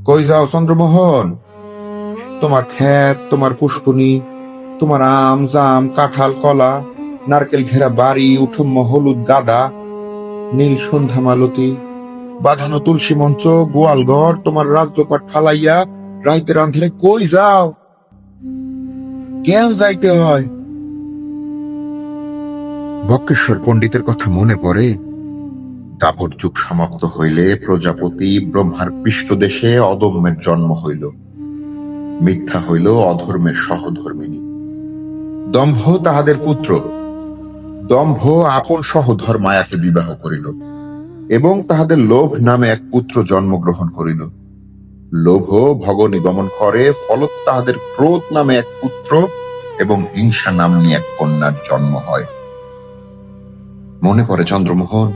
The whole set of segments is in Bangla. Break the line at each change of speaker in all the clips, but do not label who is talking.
কই যাও চন্দ্রমোহন? তোমার ক্ষেত, তোমার পুষ্কুনি, তোমার আম জাম কাঁঠাল কলা, নারকেল ঘেরা বাড়ি, উঠুম্ম হলুদ গাদা, নীল সন্ধ্যা মালতী, বাঁধানো তুলসী মঞ্চ, গোয়াল ঘর, তোমার রাজ্যপাট ফালাইয়া রাইতে রান্ধরে কই যাও? কেন যাইতে হয়? বক্রেশ্বর পণ্ডিতের কথা মনে পড়ে। দাপর যুগ সমাপ্ত হইলে প্রজাপতি ব্রহ্মার পৃষ্ঠদেশে অদম্যের জন্ম হইল। মিথ্যা হইল অধর্মের সহধর্মিনী। দম্ভ তাহাদের পুত্র। দম্ভ আপন সহধর মায়াকে বিবাহ করিল এবং তাহাদের লোভ নামে এক পুত্র জন্মগ্রহণ করিল। লোভ ভগ নিগমন করে, ফলত তাহাদের ক্রোধ নামে এক পুত্র এবং হিংসা নামনি এক কন্যার জন্ম হয়। মনে পড়ে চন্দ্রমোহন?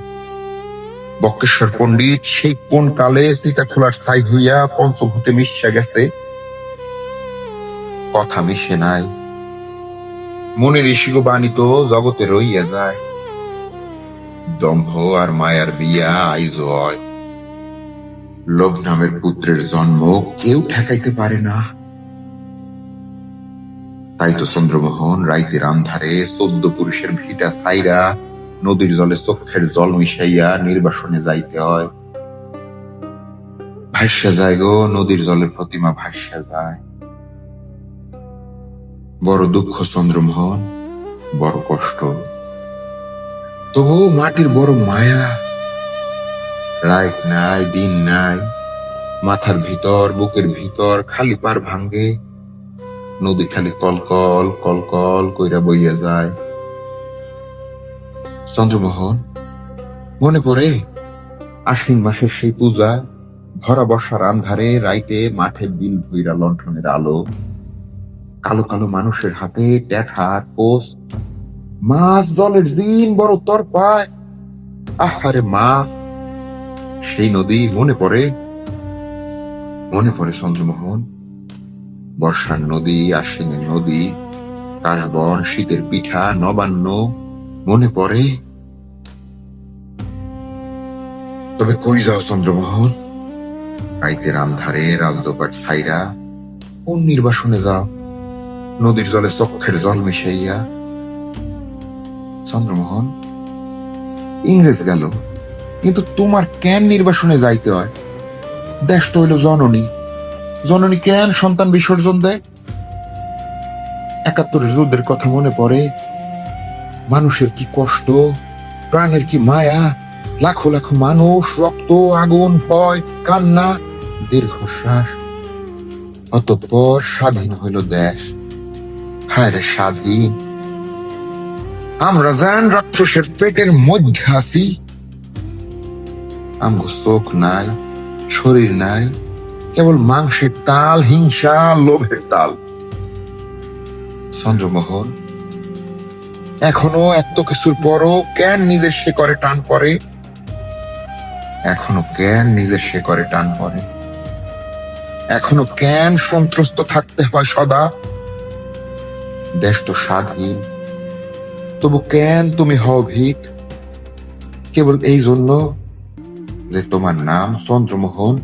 বক্রেশ্বর পণ্ডিত সেই কোন কালে সীতা খোলার স্থায়ী হইয়া পঞ্চভূতে মিশা গেছে, কথা মিশে নাই। মনে ঋষিগ বাণী তো জগতে রইয়া যায়। দম্ভ আর মায়ার বিয়া আইজ হয়। লোভ নামের পুত্রের জন্ম কেউ ঠেকাইতে পারে না। তাই তো চন্দ্রমোহন রাইতের আন্ধারে 14 পুরুষের ভিটা ছাইরা নদীর জলে চক্ষের জল মিশাইয়া নির্বাসনে যাইতে হয়। ভাইসা যায় গো, নদীর জলের প্রতিমা ভাইসা যায়। বড় দুঃখ চন্দ্রমোহন, বড় কষ্ট, তবু মাটির বড় মায়া। রাত নাই দিন নাই, মাথার ভিতর বুকের ভিতর খালি পার ভাঙ্গে। নদী খালি কলকল কলকল কইরা বইয়া যায়। চন্দ্রমোহন মনে পড়ে আশ্বিন মাসের সেই পূজা, ভরা বর্ষার আন্ধারে রাইতে মাঠে বিল ভইরা লণ্ঠনের আলো, কালো কালো মানুষের হাতে ট্যাঠার পোস, মাছ জলের দিন বড় তর পায়। আহারে মাছ! সেই নদী মনে পড়ে? মনে পড়ে চন্দ্রমোহন? বর্ষার নদী, আশ্বিনের নদী, কাশবন, শীতের পিঠা, নবান্ন মনে পড়ে। তবে কই যাও চন্দ্রমোহন? রাইতের আন্ধারে রাজদোপাট ছাইরা কোন নির্বাসনে যাও? নদীর জলে চক্ষের জল মিশাইয়া। চন্দ্রমোহন, ইংরেজ গেল, কিন্তু তোমার কেন নির্বাসনে যাইতে হয়? দেশটা হইল জননী। জননী কেন সন্তান বিসর্জন দেয়? 71 যুদ্ধের কথা মনে পড়ে। মানুষের কি কষ্ট, প্রাণের কি মায়া, লাখো লাখো মানুষ, রক্ত, আগুন, ভয়, কান্না, দীর্ঘশ্বাস। অতঃপর স্বাধীন হইল দেশ। হায় রে স্বাধীন! আমরা যেন রাক্ষসের পেটের মধ্যে আছি। আমগো চোখ নাই, শরীর নাই, কেবল মাংসের তাল, হিংসা, লোভের তাল। চন্দ্রমোহন, এখনো এত কিছুর পরও কেন নিজের শেকড়ে টান পড়ে? এখনো কেন নিজের শেকড়ে টান পড়ে? এখনো কেন সন্ত্রস্ত থাকতে হয় সদা? দেশ তো স্বাধীন, তবু কেন তুমি হও ভিক? কেবল এই জন্য যে তোমার নাম চন্দ্রমোহন।